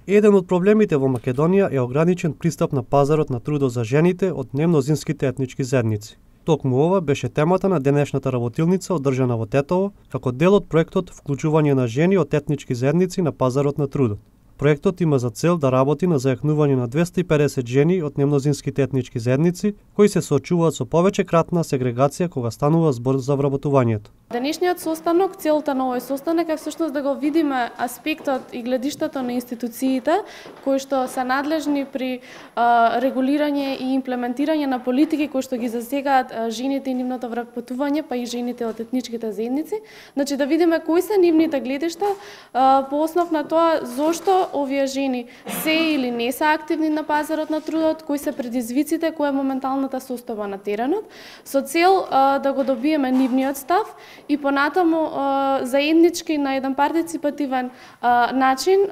Еден од проблемите во Македонија е ограничен пристап на пазарот на трудот за жените од немнозинските етнички заедници. Токму ова беше темата на денешната работилница одржана во Тетово, како дел од проектот Вклучување на жени од етнички заедници на пазарот на трудот. Проектот има за цел да работи на зајакнување на 250 жени од немнозинските етнички заедници кои се соочуваат со повеќе кратна сегрегација кога станува збор за вработувањето. Денешниот состанок, целта на овој состанок е всушност да го видиме аспектот и гледиштето на институциите кои што се надлежни при регулирање и имплементирање на политики кои што ги засегаат жените и нивното вработување, па и жените од етничките заедници. Значи да видиме кои се нивните гледишта по основ на тоа зошто овие жени се или не се активни на пазарот на трудот, кои се предизвиците, која е моменталната состојба на теренот, со цел да го добиеме нивниот став и понатаму заеднички на еден партиципативен начин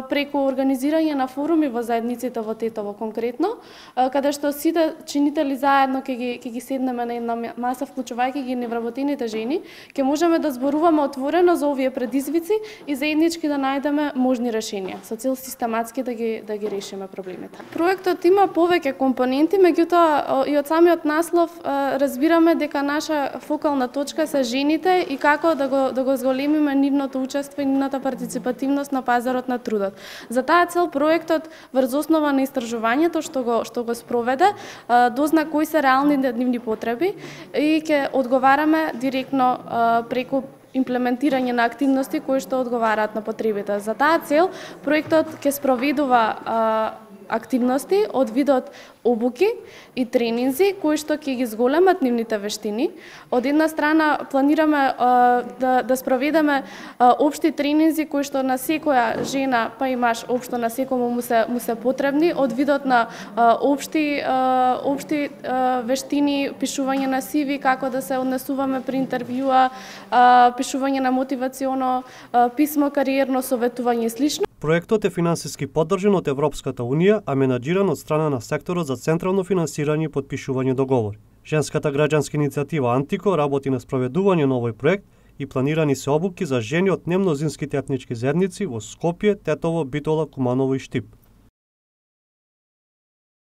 преку организирање на форуми во заедниците во Тетово конкретно, каде што сите чинители заедно ќе ги седнеме на една маса, вклучувајќи ги невработените жени, ќе можеме да зборуваме отворено за овие предизвици и заеднички да најдеме можни решенија со цел систематски да ги решиме проблемите. Проектот има повеќе компоненти, меѓутоа и од самиот наслов разбираме дека наша фокална точка се жените и како да го зголемиме нивното учество и нивната партиципативност на пазарот на трудот. За таа цел проектот врз основа на истражувањето што го спроведе дозна кои се реалните нивни потреби и ќе одговараме директно преку имплементирање на активности кои што одговараат на потребите. За таа цел проектот ќе спроведува активности од видот обуки и тренинзи кои што ќе ги зголемат нивните вештини. Од една страна планираме да спроведеме општи тренинзи кои што на секоја жена, па и маж, општо на секому му се потребни, од видот на општи вештини, пишување на CV, како да се однесуваме при интервјуа, пишување на мотивационо писмо, кариерно советување и слично. Проектот е финансиски поддржан од Европската Унија, а менаџиран од страна на секторот за централно финансирање и подпишување договори. Женската граѓанска иницијатива Антико работи на спроведување на овој проект и планирани се обуки за жени од немнозинските етнички заедници во Скопје, Тетово, Битола, Куманово и Штип.